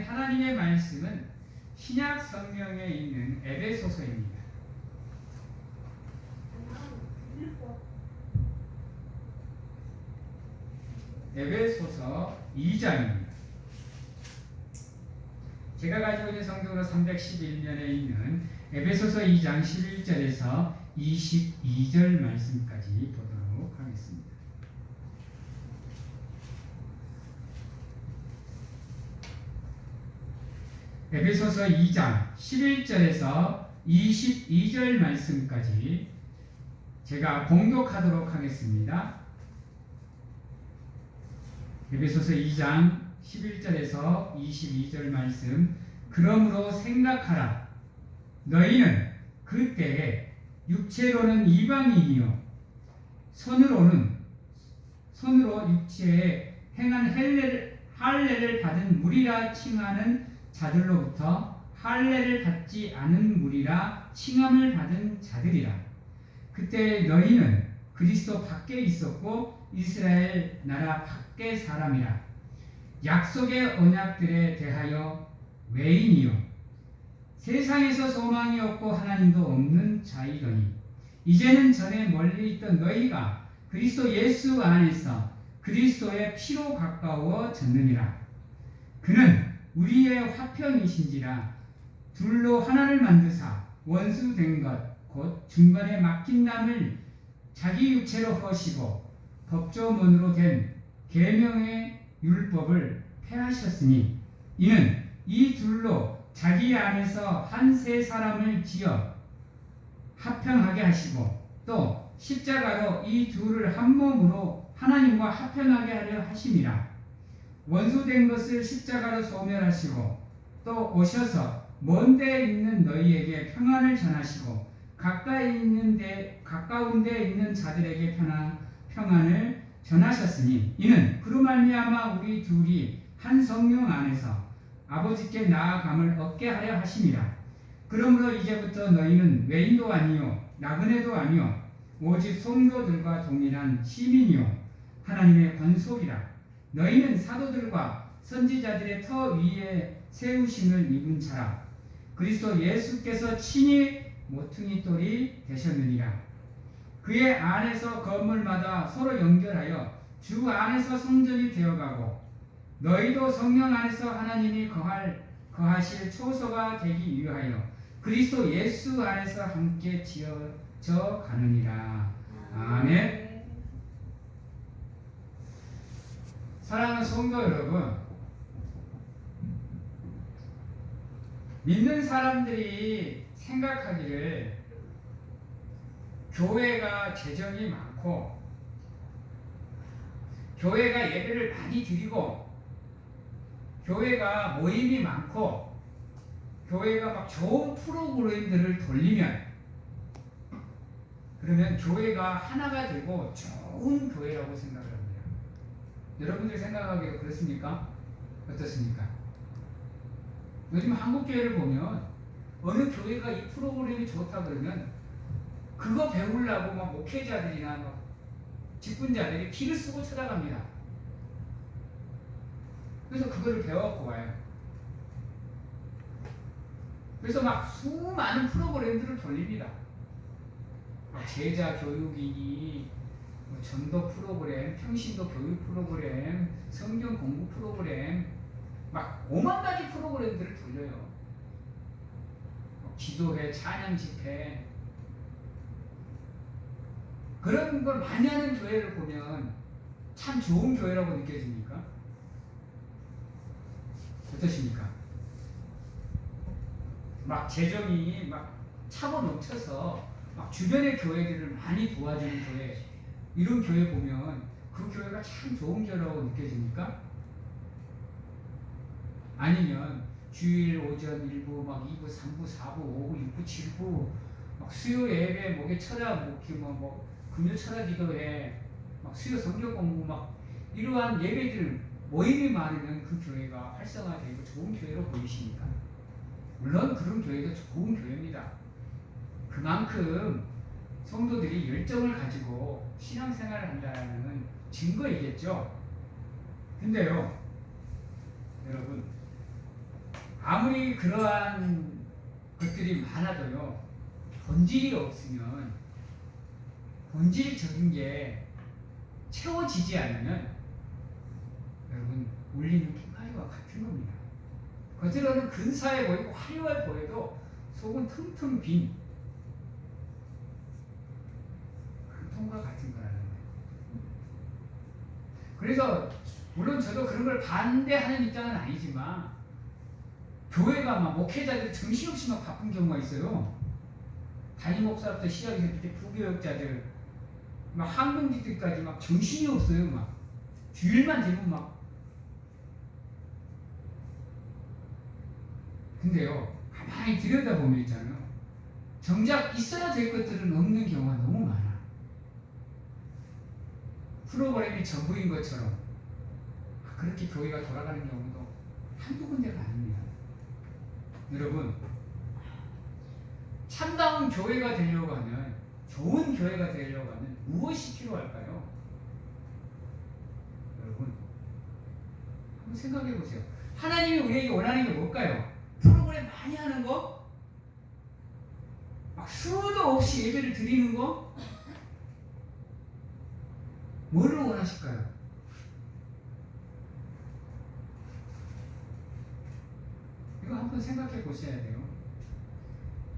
하나님의 말씀은 신약 성경에 있는 에베소서입니다. 에베소서 2장입니다. 제가 가지고 있는 성경으로 311면에 있는 에베소서 2장 11절에서 22절 말씀까지 보도록 하겠습니다. 에베소서 2장 11절에서 22절 말씀까지 제가 봉독하도록 하겠습니다. 에베소서 2장 11절에서 22절 말씀. 그러므로 생각하라. 너희는 그때에 육체로는 이방인이요 손으로 육체에 행한 할례를 받은 무리라 칭하는 자들로부터 할례를 받지 않은 무리라 칭함을 받은 자들이라. 그때 너희는 그리스도 밖에 있었고 이스라엘 나라 밖의 사람이라. 약속의 언약들에 대하여 외인이요 세상에서 소망이 없고 하나님도 없는 자이더니 이제는 전에 멀리 있던 너희가 그리스도 예수 안에서 그리스도의 피로 가까워졌느니라. 그는 우리의 화편이신지라 둘로 하나를 만드사 원수된 것 곧 중간에 막힌 남을 자기 육체로 허시고 법조문으로 된 계명의 율법을 폐하셨으니 이는 이 둘로 자기 안에서 한 세 사람을 지어 합평하게 하시고 또 십자가로 이 둘을 한 몸으로 하나님과 합평하게 하려 하심이라. 원수된 것을 십자가로 소멸하시고 또 오셔서 먼 데에 있는 너희에게 평안을 전하시고 가까운 데 있는 자들에게 평안을 전하셨으니 이는 그로 말미암아 우리 둘이 한 성령 안에서 아버지께 나아감을 얻게 하려 하심이라. 그러므로 이제부터 너희는 외인도 아니요 나그네도 아니요 오직 성도들과 동일한 시민이요 하나님의 권속이라. 너희는 사도들과 선지자들의 터 위에 세우심을 입은 자라. 그리스도 예수께서 친히 모퉁이 돌이 되셨느니라. 그의 안에서 건물마다 서로 연결하여 주 안에서 성전이 되어가고 너희도 성령 안에서 하나님이 거하실 초소가 되기 위하여 그리스도 예수 안에서 함께 지어져 가느니라. 아멘. 사랑하는 성도 여러분, 믿는 사람들이 생각하기를 교회가 재정이 많고 교회가 예배를 많이 드리고 교회가 모임이 많고 교회가 막 좋은 프로그램들을 돌리면 그러면 교회가 하나가 되고 좋은 교회라고 생각을 합니다. 여러분들 생각하기도 그렇습니까? 어떻습니까? 요즘 한국 교회를 보면 어느 교회가 이 프로그램이 좋다 그러면 그거 배우려고 막 목회자들이나 막 직분자들이 피를 쓰고 찾아갑니다. 그래서 그거를 배워갖고 와요. 그래서 막 수많은 프로그램들을 돌립니다. 제자 교육이니 전도 프로그램, 평신도 교육 프로그램, 성경 공부 프로그램, 막 5만 가지 프로그램들을 돌려요. 기도회, 찬양 집회, 그런 걸 많이 하는 교회를 보면 참 좋은 교회라고 느껴집니까? 어떠십니까? 막 재정이 막 차고 넘쳐서 막 주변의 교회들을 많이 도와주는 교회, 이런 교회 보면 그 교회가 참 좋은 교회라고 느껴집니까? 아니면 주일 오전 1부, 막 2부, 3부, 4부, 5부, 6부, 7부, 막 수요 예배, 목에 철야, 뭐 금요 철야 기도회, 막 수요 성경 공부, 막 이러한 예배들 모임이 많으면 그 교회가 활성화되고 좋은 교회로 보이십니까? 물론 그런 교회도 좋은 교회입니다. 그만큼 성도들이 열정을 가지고 신앙생활을 한다는 증거이겠죠. 근데요, 여러분, 아무리 그러한 것들이 많아도요, 본질이 없으면, 본질적인 게 채워지지 않으면, 여러분, 울리는 통가리와 같은 겁니다. 겉으로는 근사해 보이고 화려해 보여도 속은 텅텅 빈 그 통과 같은 거라는 거예요. 그래서 물론 저도 그런 걸 반대하는 입장은 아니지만, 교회가 막 목회자들 정신없이 막 바쁜 경우가 있어요. 담임 목사부터 시작해서 밑에 부교역자들, 막 항명직들까지 막 정신이 없어요. 막 주일만 되면 막. 근데요, 가만히 들여다보면 있잖아요, 정작 있어야 될 것들은 없는 경우가 너무 많아. 프로그램이 전부인 것처럼 그렇게 교회가 돌아가는 경우도 한두 군데가 아닙니다. 여러분, 참다운 교회가 되려고 하면, 좋은 교회가 되려고 하면 무엇이 필요할까요? 여러분, 한번 생각해 보세요. 하나님이 우리에게 원하는 게 뭘까요? 프로그램 많이 하는 거? 막 수도 없이 예배를 드리는 거? 뭐를 원하실까요? 이거 한번 생각해 보셔야 돼요.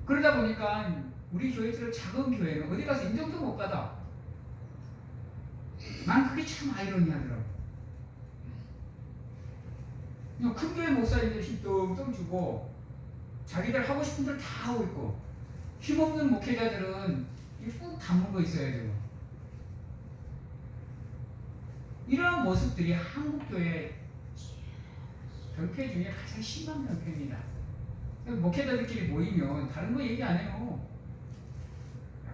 그러다 보니까 우리 교회처럼 작은 교회는 어디 가서 인정도 못 받아. 난 그게 참 아이러니하더라고. 그냥 큰 교회 목사님들 힘 뚱뚱 주고 자기들 하고 싶은 대로 다 하고 있고, 힘없는 목회자들은 꾹 담은 거 있어야 돼요. 이러한 모습들이 한국교회 병폐 중에 가장 심한 병폐입니다. 목회자들끼리 모이면 다른 거 얘기 안 해요.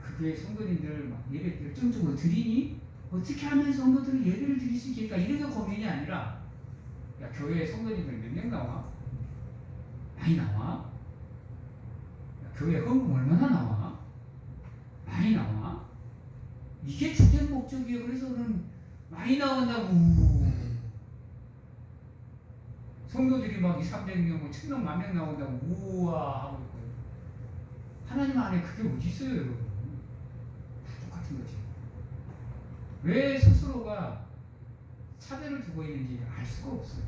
그 교회 성도님들 막 예배 열정적으로 드리니? 어떻게 하면 성도들은 예배를 드릴 수 있겠까? 이런 게 고민이 아니라, 야, 교회에 성도님들 몇 명 나와? 많이 나와? 야, 교회 헌금 얼마나 나와? 많이 나와? 이게 주된 목적이에요. 그래서는 많이 나온다고. 성도들이 막 200~300명, 1000명, 10,000명 나온다고 우와 하고 있고요. 하나님 안에 그게 어디 있어요, 여러분? 다 똑같은 거지. 왜 스스로가 차별을 두고 있는지 알 수가 없어요.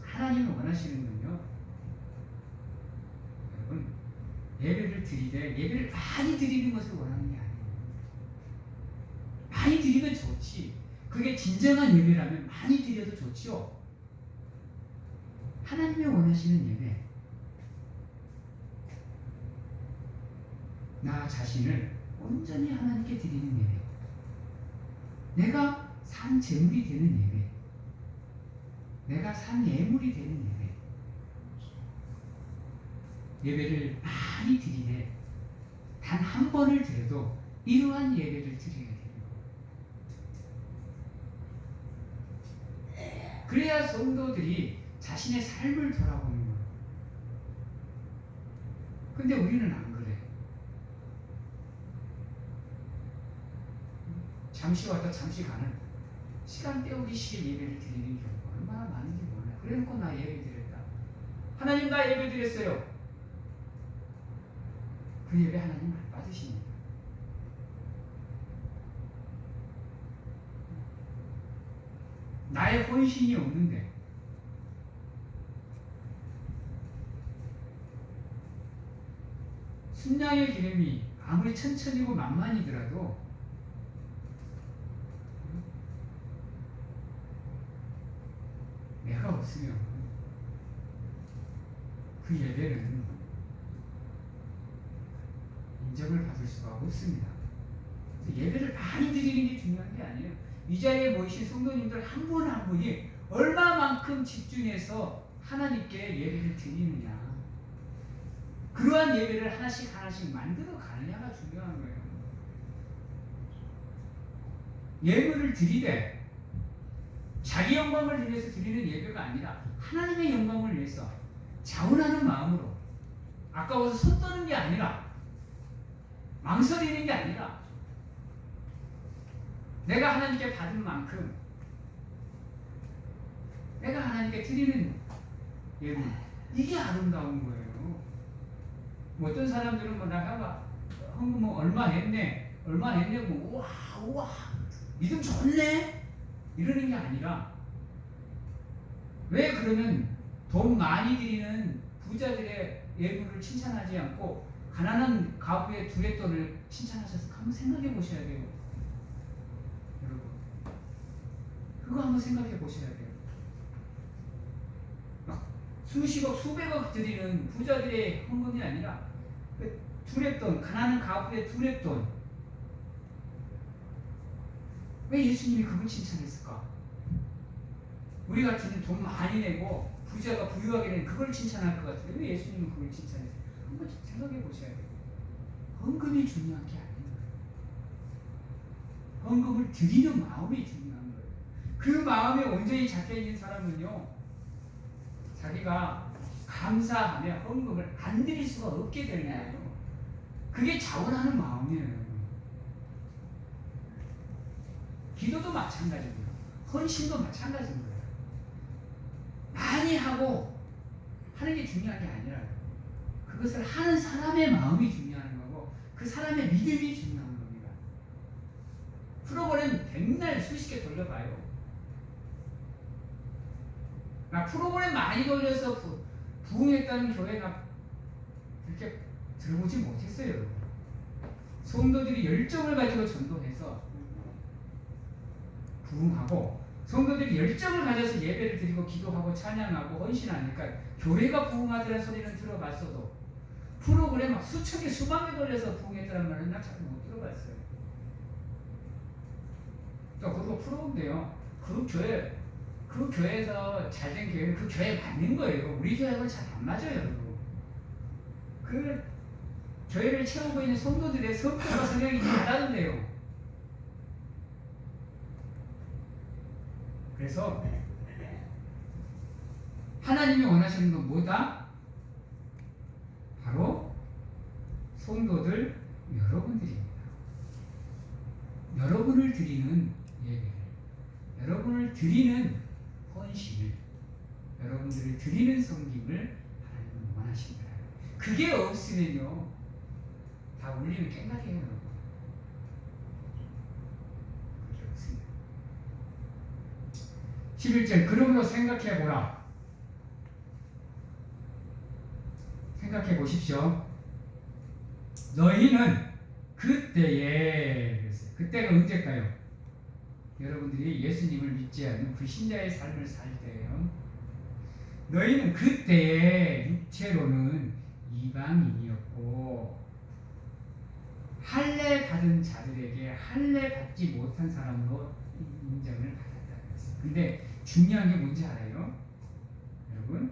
하나님이 원하시는 건요, 여러분, 예배를 드리되 예배를 많이 드리는 것을 원하는 게 아니에요. 많이 드리면 좋지. 그게 진정한 예배라면 많이 드려도 좋죠. 하나님이 원하시는 예배, 나 자신을 온전히 하나님께 드리는 예배, 내가 산 제물이 되는 예배, 내가 산 예물이 되는 예배, 예배를 많이 드리되 단 한 번을 드려도 이러한 예배를 드려야 돼요. 그래야 성도들이 자신의 삶을 돌아보는 거예요. 근데 우리는 안 그래. 잠시 왔다 잠시 가는 시간 때우기 시에 예배를 드리는 경우가 얼마나 많은지 몰라요. 그래놓고 나 예배 드렸다. 하나님 나 예배 드렸어요. 그 예배 하나님 안 받으십니다. 나의 헌신이 없는데, 순양의 기름이 아무리 천천히고 만만이더라도 내가 없으면 그 예배는 인정을 받을 수가 없습니다. 예배를 많이 드리는 게 중요한 게 아니에요. 이 자리에 모이신 성도님들 한 분 한 분이 얼마만큼 집중해서 하나님께 예배를 드리느냐, 그러한 예배를 하나씩 하나씩 만들어 가느냐가 중요한 거예요. 예배를 드리되 자기 영광을 위해서 드리는 예배가 아니라 하나님의 영광을 위해서 자원하는 마음으로, 아까워서 손 떠는 게 아니라, 망설이는 게 아니라, 내가 하나님께 받은 만큼 하나님께 드리는 예물. 이게 아름다운 거예요. 뭐 어떤 사람들은 뭐 나가 헌금 뭐 얼마 했네, 뭐 우와 우와 믿음 좋네 이러는 게 아니라, 왜 그러면 돈 많이 드리는 부자들의 예물을 칭찬하지 않고 가난한 가부의 두레돈을 칭찬하셔서 한번 생각해 보셔야 돼요. 여러분, 그거 한번 생각해 보셔야 돼요. 막 수십억 수백억 드리는 부자들의 헌금이 아니라 그 두레돈, 가난한 가부의 두레돈, 왜 예수님이 그걸 칭찬했을까? 우리 같은 돈 많이 내고 부자가 부유하게 된 그걸 칭찬할 것 같은데 왜 예수님은 그걸 칭찬했어요? 한번 생각해 보셔야 돼요. 헌금이 중요한 게 아닌 거예요. 헌금을 드리는 마음이 중요한 거예요. 그 마음에 온전히 잡혀 있는 사람은요, 자기가 감사하며 헌금을 안 드릴 수가 없게 되는 거예요. 그게 자원하는 마음이에요. 기도도 마찬가지고요. 헌신도 마찬가지인 거예요. 많이 하고 하는 게 중요한 게 아니라 그것을 하는 사람의 마음이 중요한 거고 그 사람의 믿음이 중요한 겁니다. 프로그램 백날 수십 개 돌려봐요. 나 프로그램 많이 돌려서 부흥했다는 교회 나 그렇게 들어보지 못했어요. 성도들이 열정을 가지고 전도해서 부흥하고, 성도들이 열정을 가져서 예배를 드리고 기도하고 찬양하고 헌신하니까 교회가 부흥하더라는 소리는 들어봤어도 프로그램 막 수천 개 수만 개 돌려서 부흥했다는 말은 나 잘 못 들어봤어요. 또 그리고 프로인데요, 그 교회에서 잘된 교회는 그 교회에 맞는 거예요. 우리 교회하고는 잘 안 맞아요, 여러분. 그 교회를 채우고 있는 성도들의 성격과 성향이 다 다른데요. 그래서 하나님이 원하시는 건 뭐다? 바로 성도들 여러분들입니다. 여러분을 드리는 예배를, 여러분을 드리는 헌신을, 여러분들을 드리는 섬김을 하나님은 원하십니다. 그게 없으면요, 다 울리는 깽가리예요, 여러분. 그게 없습니다. 11절, 그러므로 생각해보라. 생각해 보십시오. 너희는 그때에, 그때가 언제일까요? 여러분들이 예수님을 믿지 않는 불신자의 삶을 살 때예요. 너희는 그때에 육체로는 이방인이었고 할례 받은 자들에게 할례 받지 못한 사람으로 인정을 받았다는 것입니다. 근데 중요한 게 뭔지 알아요? 여러분,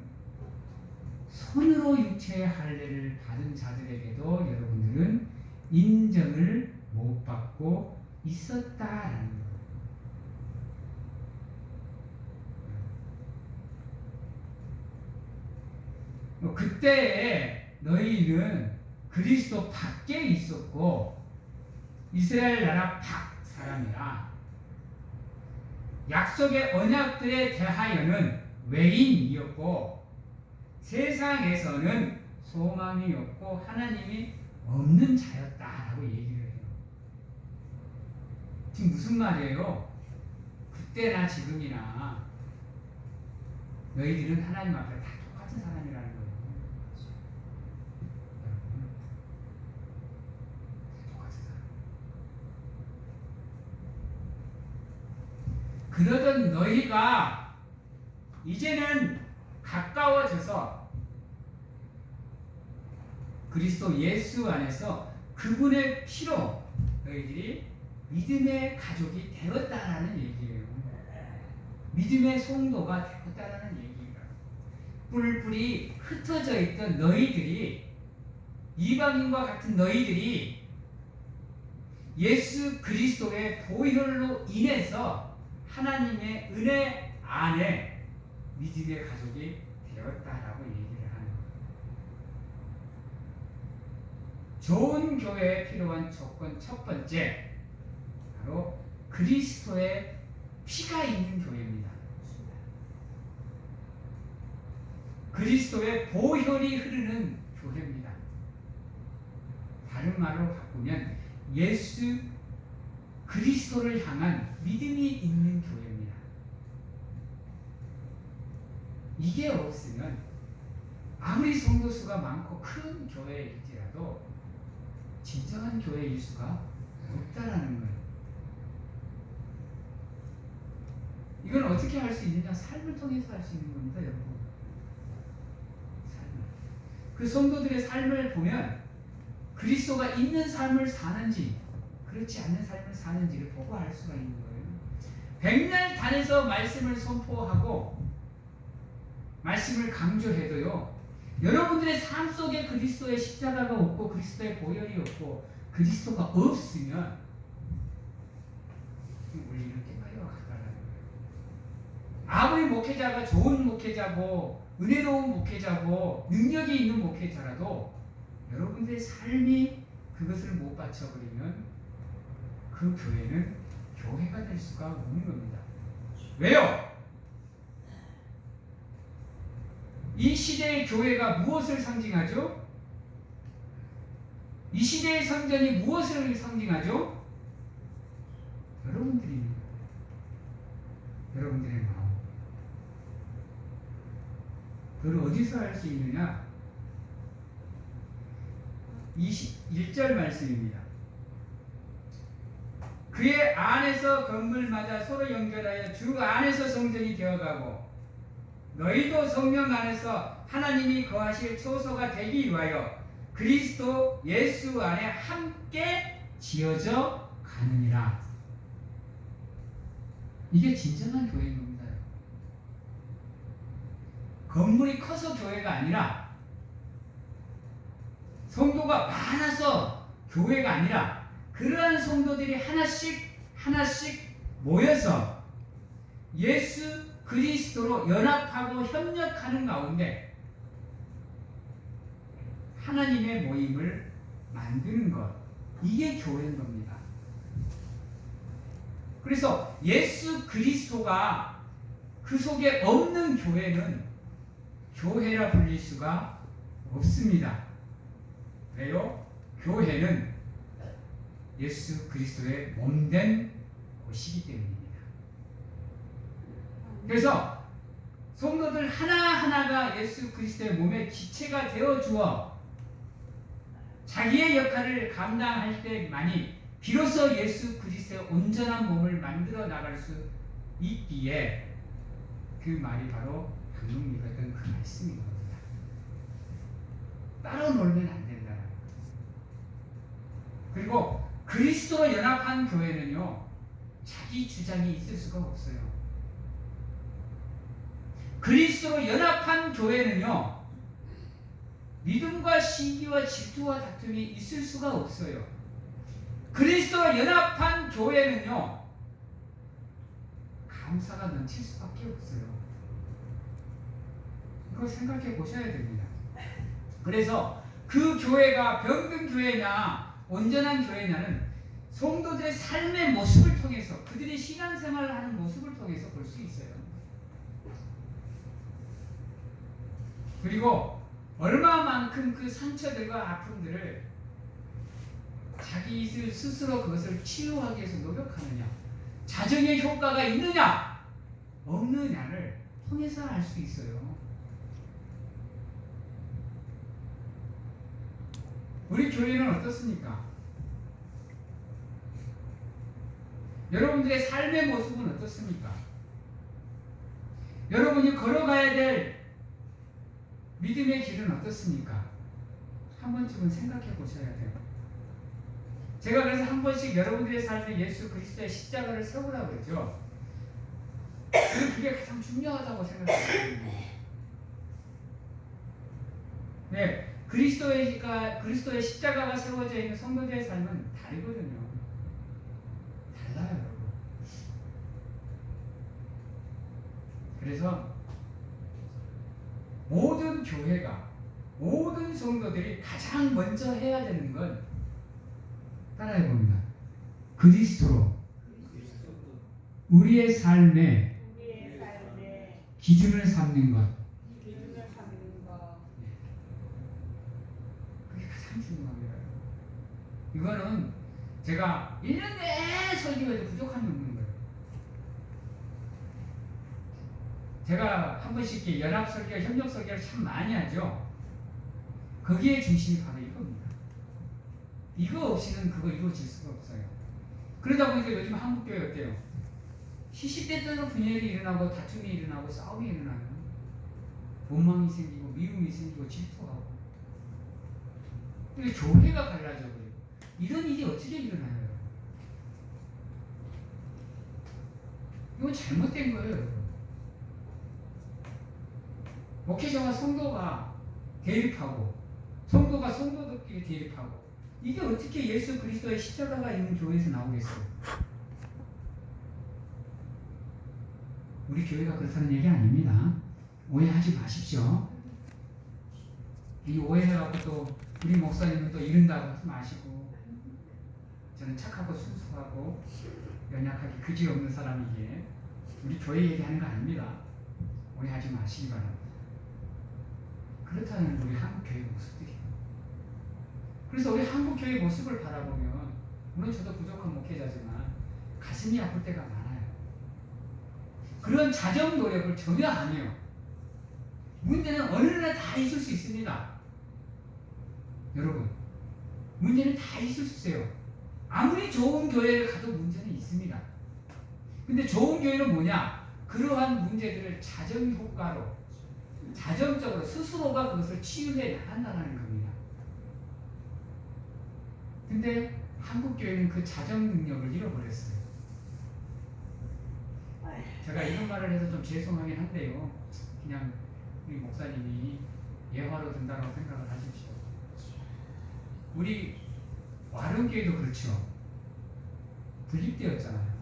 손으로 육체의 할례를 받은 자들에게도 여러분들은 인정을 못 받고 있었다라는 거예요. 그때에 너희는 그리스도 밖에 있었고 이스라엘 나라 밖 사람이라 약속의 언약들에 대하여는 외인이었고 세상에서는 소망이 없고 하나님이 없는 자였다라고 얘기를 해요. 지금 무슨 말이에요? 그때나 지금이나 너희들은 하나님 앞에 다 똑같은 사람이라는 거예요. 똑같은 사람. 그러던 너희가 이제는 가까워져서 그리스도 예수 안에서 그분의 피로 너희들이 믿음의 가족이 되었다라는 얘기예요. 믿음의 성도가 되었다라는 얘기예요. 뿔뿔이 흩어져 있던 너희들이, 이방인과 같은 너희들이 예수 그리스도의 보혈로 인해서 하나님의 은혜 안에 믿음의 가족이 되었다라고 얘기를 하는 거예요. 좋은 교회에 필요한 조건 첫 번째, 바로 그리스도의 피가 있는 교회입니다. 그리스도의 보혈이 흐르는 교회입니다. 다른 말로 바꾸면 예수 그리스도를 향한 믿음이 있는 교회입니다. 이게 없으면 아무리 성도 수가 많고 큰 교회일지라도 진정한 교회일 수가 없다라는 거예요. 이건 어떻게 할 수 있느냐? 삶을 통해서 할 수 있는 겁니다, 여러분. 삶을. 그 성도들의 삶을 보면 그리스도가 있는 삶을 사는지 그렇지 않는 삶을 사는지를 보고 알 수가 있는 거예요. 백날 단에서 말씀을 선포하고 말씀을 강조해도요, 여러분들의 삶 속에 그리스도의 십자가가 없고 그리스도의 보혈이 없고 그리스도가 없으면 우리 이렇게 빠져가라는 거예요. 아무리 목회자가 좋은 목회자고 은혜로운 목회자고 능력이 있는 목회자라도 여러분들의 삶이 그것을 못 받쳐버리면 그 교회는 교회가 될 수가 없는 겁니다. 왜요? 이 시대의 교회가 무엇을 상징하죠? 이 시대의 성전이 무엇을 상징하죠? 여러분들입니다. 여러분들의 마음. 그걸 어디서 할 수 있느냐? 21절 말씀입니다. 그의 안에서 건물마다 서로 연결하여 주 안에서 성전이 되어가고 너희도 성령 안에서 하나님이 거하실 초소가 되기 위하여 그리스도 예수 안에 함께 지어져 가느니라. 이게 진정한 교회인 겁니다. 건물이 커서 교회가 아니라 성도가 많아서 교회가 아니라 그러한 성도들이 하나씩 모여서 예수 그리스도로 연합하고 협력하는 가운데 하나님의 모임을 만드는 것, 이게 교회인 겁니다. 그래서 예수 그리스도가 그 속에 없는 교회는 교회라 불릴 수가 없습니다. 왜요? 교회는 예수 그리스도의 몸된 곳이기 때문입니다. 그래서 성도들 하나하나가 예수 그리스도의 몸의 지체가 되어 주어 자기의 역할을 감당할 때만이 비로소 예수 그리스도의 온전한 몸을 만들어 나갈 수 있기에 그 말이 바로 방금 읽었던 그 말씀인 겁니다. 따로 놀면 안 된다. 그리고 그리스도로 연합한 교회는요, 자기 주장이 있을 수가 없어요. 그리스도로 연합한 교회는요, 믿음과 신기와 질투와 다툼이 있을 수가 없어요. 그리스도로 연합한 교회는요, 감사가 넘칠 수밖에 없어요. 이거 생각해 보셔야 됩니다. 그래서 그 교회가 병든 교회냐 온전한 교회냐는 성도들의 삶의 모습을 통해서 그들이 신앙생활을 하는 모습을 통해서 볼 수 있어요. 그리고 얼마만큼 그 상처들과 아픔들을 자기 스스로 그것을 치유하기 위해서 노력하느냐, 자정의 효과가 있느냐 없느냐를 통해서 알 수 있어요. 우리 교회는 어떻습니까? 여러분들의 삶의 모습은 어떻습니까? 여러분이 걸어가야 될 믿음의 길은 어떻습니까? 한 번쯤은 생각해 보셔야 돼요. 제가 그래서 한 번씩 여러분들의 삶에 예수 그리스도의 십자가를 세우라고 그러죠. 그게 가장 중요하다고 생각합니다. 네, 그리스도의 십자가가 세워져 있는 성도들의 삶은 다르거든요. 달라요, 여러분. 그래서 모든 교회가, 모든 성도들이 가장 먼저 해야 되는 건 따라해 봅니다. 그리스도로 우리의 삶의 기준을 삼는 것. 참 중요합니다. 이거는 제가 1년 내내 설교해도 부족함이 없는 거예요. 제가 한 번씩 이렇게 연합 설교, 협력 설교를 참 많이 하죠. 거기에 중심이 바로 이겁니다. 이거 없이는 그거 이루어질 수가 없어요. 그러다 보니까 요즘 한국교회 어때요? 시시때때로 분열이 일어나고 다툼이 일어나고 싸움이 일어나요. 원망이 생기고 미움이 생기고 질투하고. 근데 교회가 갈라져 버리고. 이런 일이 어떻게 일어나요? 이건 잘못된 거예요, 여러분. 목회자와 성도가 대립하고 성도가 성도들끼리 대립하고 이게 어떻게 예수 그리스도의 십자가가 있는 교회에서 나오겠어요? 우리 교회가 그렇다는 얘기 아닙니다. 오해하지 마십시오. 이 오해하고 또 우리 목사님은 또 이른다고 하지 마시고 저는 착하고 순수하고 연약하게 그지없는 사람이기에 우리 교회 얘기하는 거 아닙니다. 오해하지 마시기 바랍니다. 그렇다는 우리 한국교회 모습들이에요. 그래서 우리 한국교회 모습을 바라보면 물론 저도 부족한 목회자지만 가슴이 아플 때가 많아요. 그런 자정 노력을 전혀 안 해요. 문제는 어느 나라 다 있을 수 있습니다. 여러분, 문제는 다 있을 수 있어요. 아무리 좋은 교회를 가도 문제는 있습니다. 근데 좋은 교회는 뭐냐? 그러한 문제들을 자정 효과로 자정적으로 스스로가 그것을 치유해 나간다는 겁니다. 근데 한국 교회는 그 자정 능력을 잃어버렸어요. 제가 이런 말을 해서 좀 죄송하긴 한데요. 그냥 우리 목사님이 예화로 든다고 생각을 하십시오. 우리 와룡교회도 그렇죠. 분립되었잖아요.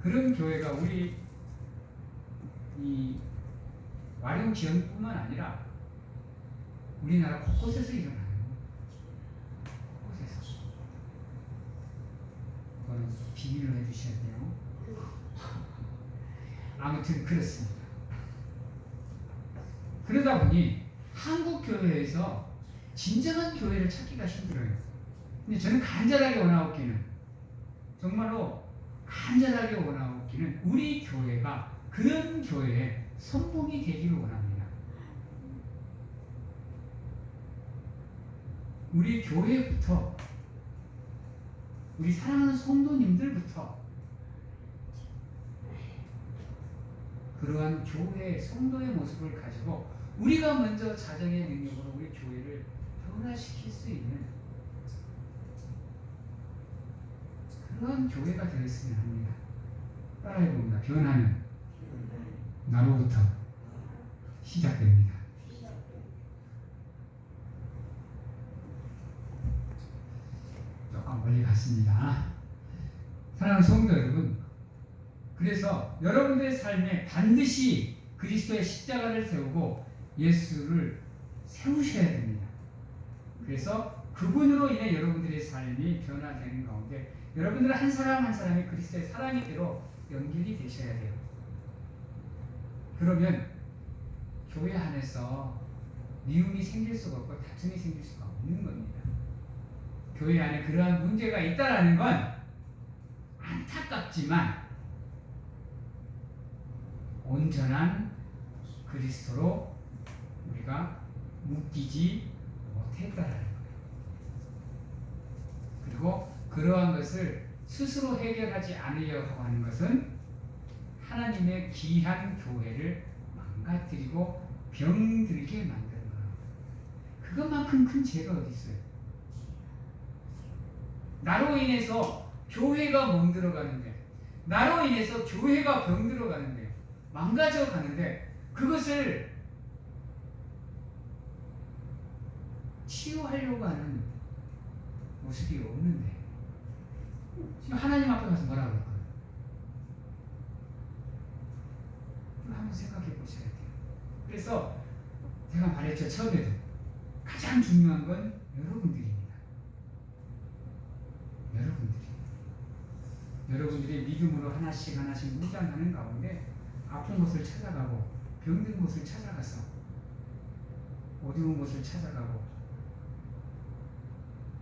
그런 교회가 우리 이 와룡 지역뿐만 아니라 우리나라 곳곳에서 일어나요. 곳곳에서. 그거는 비밀로 해주셔야 돼요. 아무튼 그렇습니다. 그러다 보니 한국 교회에서 진정한 교회를 찾기가 힘들어요. 근데 저는 간절하게 원하옵기는 정말로 간절하게 원하옵기는 우리 교회가 그런 교회의 선봉이 되기를 원합니다. 우리 교회부터 우리 사랑하는 성도님들부터 그러한 교회의 성도의 모습을 가지고 우리가 먼저 자정의 능력으로 우리 교회를 변화시킬 수 있는 그러한 교회가 되었으면 합니다. 따라해봅니다. 변화는 나로부터 시작됩니다. 조금 멀리 갔습니다. 사랑하는 성도 여러분, 그래서 여러분들의 삶에 반드시 그리스도의 십자가를 세우고 예수를 세우셔야 됩니다. 그래서 그분으로 인해 여러분들의 삶이 변화되는 가운데 여러분들 한 사람 한 사람이 그리스도의 사랑의 대로 연결이 되셔야 돼요. 그러면 교회 안에서 미움이 생길 수가 없고 다툼이 생길 수가 없는 겁니다. 교회 안에 그러한 문제가 있다라는 건 안타깝지만 온전한 그리스도로 우리가 묶이지 못했다라는 거예요. 그리고 그러한 것을 스스로 해결하지 않으려고 하는 것은 하나님의 귀한 교회를 망가뜨리고 병들게 만드는 거예요. 그것만큼 큰 죄가 어디 있어요? 나로 인해서 교회가 멍들어가는데, 나로 인해서 교회가 병들어가는데, 망가져가는데 그것을 치유하려고 하는 모습이 없는데 지금 하나님 앞에 가서 뭐라고 할까요? 한번 생각해 보셔야 돼요. 그래서 제가 말했죠. 처음에도 가장 중요한 건 여러분들입니다. 여러분들이 믿음으로 하나씩 하나씩 무장하는 가운데 아픈 곳을 찾아가고 병든 곳을 찾아가서 어두운 곳을 찾아가고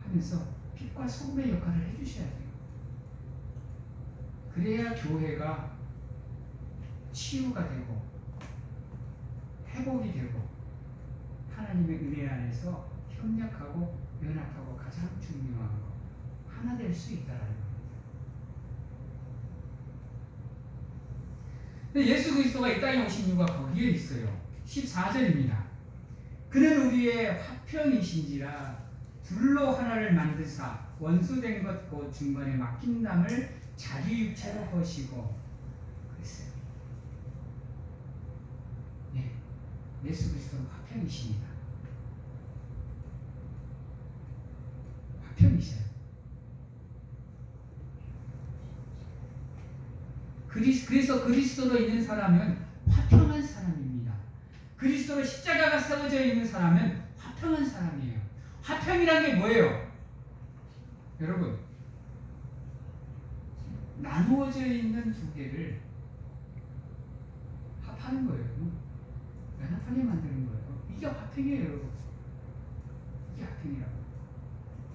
하면서 빛과 소금의 역할을 해주셔야 돼요. 그래야 교회가 치유가 되고 회복이 되고 하나님의 은혜 안에서 협력하고 연합하고 가장 중요한 거 하나 될 수 있다라는 겁니다. 근데 예수 그리스도가 이 땅에 오신 이유가 거기에 있어요. 14절입니다. 그는 우리의 화평이신지라 둘로 하나를 만드사 원수된 것 곧 중간에 막힌 담을 자기 육체로 거시고 그랬어요. 네, 예수 그리스도는 화평이십니다. 화평이셔요. 그래서 그리스도로 있는 사람은 화평한 사람입니다. 그리스도로 십자가가 세워져 있는 사람은 화평한 사람이에요. 화평이란 게 뭐예요? 여러분, 나누어져 있는 두 개를 합하는 거예요. 연합하게 만드는 거예요. 이게 화평이에요, 여러분. 이게 화평이라고.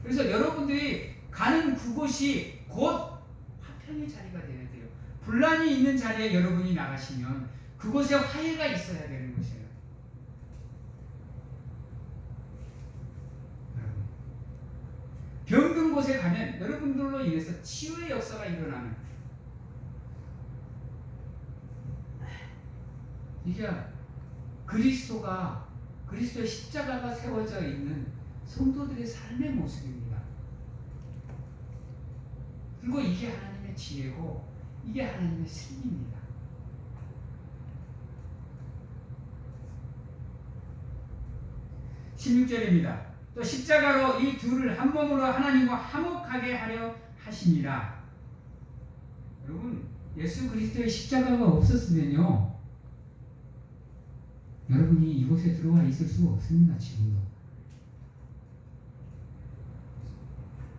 그래서 여러분들이 가는 그곳이 곧 화평의 자리가 돼야 돼요. 분란이 있는 자리에 여러분이 나가시면 그곳에 화해가 있어야 되는 것이에요. 병든 곳에 가면 여러분들로 인해서 치유의 역사가 일어나는 이게 그리스도의 십자가가 세워져 있는 성도들의 삶의 모습입니다. 그리고 이게 하나님의 지혜고 이게 하나님의 승리입니다. (16절입니다) 또 십자가로 이 둘을 한 몸으로 하나님과 화목하게 하려 하시니라. 여러분, 예수 그리스도의 십자가가 없었으면요 여러분이 이곳에 들어와 있을 수 없습니다. 지금도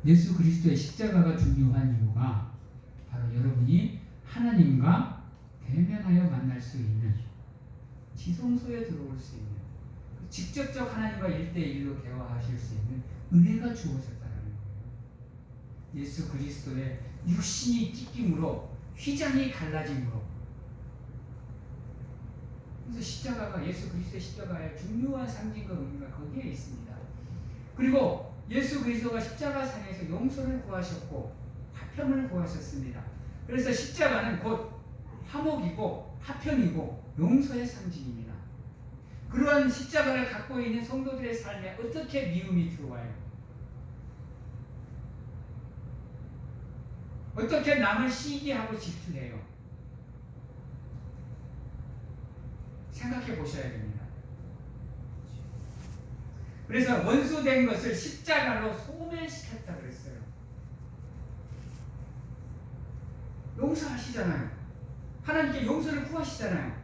예수 그리스도의 십자가가 중요한 이유가 바로 여러분이 하나님과 대면하여 만날 수 있는 지성소에 들어올 수 있는 직접적 하나님과 1대1로 대화하실 수 있는 은혜가 주어졌다는 거예요. 예수 그리스도의 육신이 찢김으로 휘장이 갈라짐으로. 그래서 십자가가 예수 그리스도의 십자가의 중요한 상징과 의미가 거기에 있습니다. 그리고 예수 그리스도가 십자가상에서 용서를 구하셨고 화평을 구하셨습니다. 그래서 십자가는 곧 화목이고 화평이고 용서의 상징입니다. 그러한 십자가를 갖고 있는 성도들의 삶에 어떻게 미움이 들어와요? 어떻게 남을 시기하고 질투해요? 생각해 보셔야 됩니다. 그래서 원수된 것을 십자가로 소멸시켰다 그랬어요. 용서하시잖아요. 하나님께 용서를 구하시잖아요.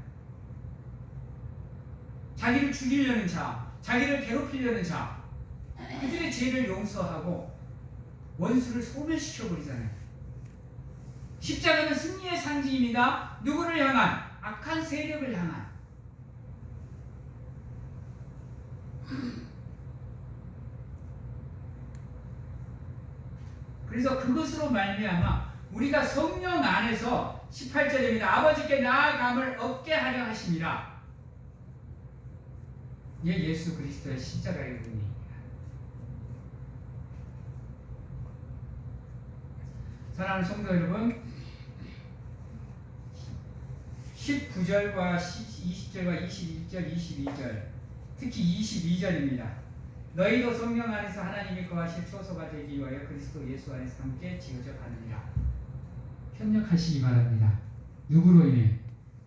자기를 죽이려는 자, 자기를 괴롭히려는 자, 그들의 죄를 용서하고 원수를 소멸시켜버리잖아요. 십자가는 승리의 상징입니다. 누구를 향한? 악한 세력을 향한. 그래서 그것으로 말미암아 우리가 성령 안에서 18절입니다. 아버지께 나아감을 얻게 하려 하심이라. 예수 그리스도의 십자가의 의미입니다. 사랑하는 성도 여러분, 19절과 20절과 21절, 22절, 특히 22절입니다. 너희도 성령 안에서 하나님이 거하실 소소가 되기 위하여 그리스도 예수 안에서 함께 지어져 가느니라. 협력하시기 바랍니다. 누구로 인해?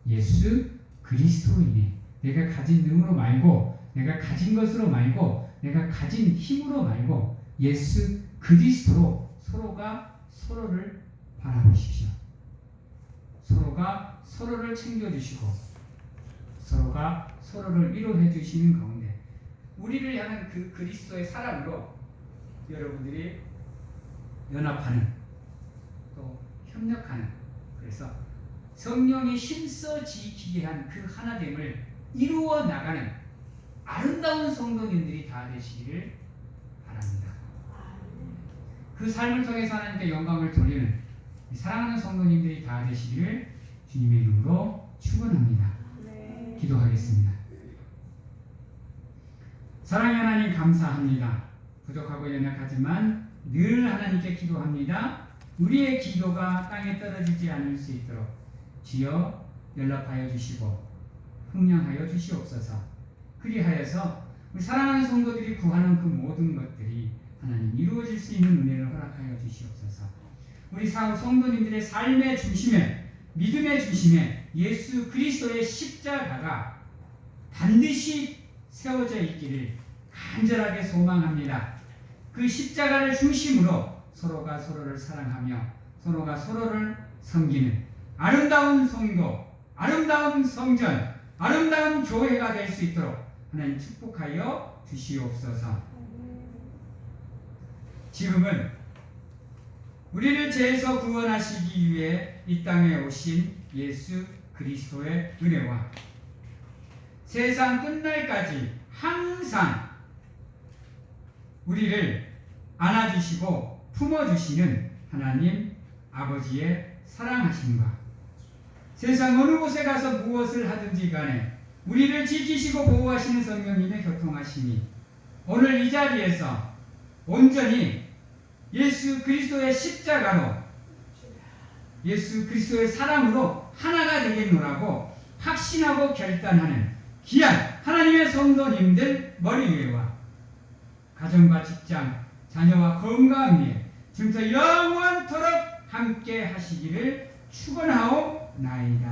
예수 그리스도로 인해. 내가 가진 능으로 말고, 내가 가진 것으로 말고, 내가 가진 힘으로 말고 예수 그리스도로 서로가 서로를 바라보십시오. 서로가 서로를 챙겨주시고 서로가 서로를 위로해 주시는 가운데 우리를 향한 그 그리스도의 사랑으로 여러분들이 연합하는 또 협력하는, 그래서 성령이 힘써 지키게 한 그 하나됨을 이루어 나가는 아름다운 성도님들이 다 되시기를 바랍니다. 그 삶을 통해서 하나님께 영광을 돌리는 사랑하는 성도님들이 다 되시기를 주님의 이름으로 축원합니다. 기도하겠습니다. 사랑의 하나님 감사합니다. 부족하고 연약하지만 늘 하나님께 기도합니다. 우리의 기도가 땅에 떨어지지 않을 수 있도록 주여 연락하여 주시고 흥량하여 주시옵소서. 그리하여서 우리 사랑하는 성도들이 구하는 그 모든 것들이 하나님 이루어질 수 있는 은혜를 허락하여 주시옵소서. 우리 성도님들의 삶의 중심에, 믿음의 중심에 예수 그리스도의 십자가가 반드시 세워져 있기를 간절하게 소망합니다. 그 십자가를 중심으로 서로가 서로를 사랑하며 서로가 서로를 섬기는 아름다운 성도, 아름다운 성전, 아름다운 교회가 될 수 있도록 하나님 축복하여 주시옵소서. 지금은 우리를 죄에서 구원하시기 위해 이 땅에 오신 예수 그리스도의 은혜와 세상 끝날까지 항상 우리를 안아주시고 품어주시는 하나님 아버지의 사랑하심과 세상 어느 곳에 가서 무엇을 하든지 간에 우리를 지키시고 보호하시는 성령님의 교통하심이 오늘 이 자리에서 온전히 예수 그리스도의 십자가로 예수 그리스도의 사랑으로 하나가 되겠노라고 확신하고 결단하는 귀한 하나님의 성도님들 머리 위에와 가정과 직장, 자녀와 건강 위에 지금부터 영원토록 함께 하시기를 축원하옵나이다.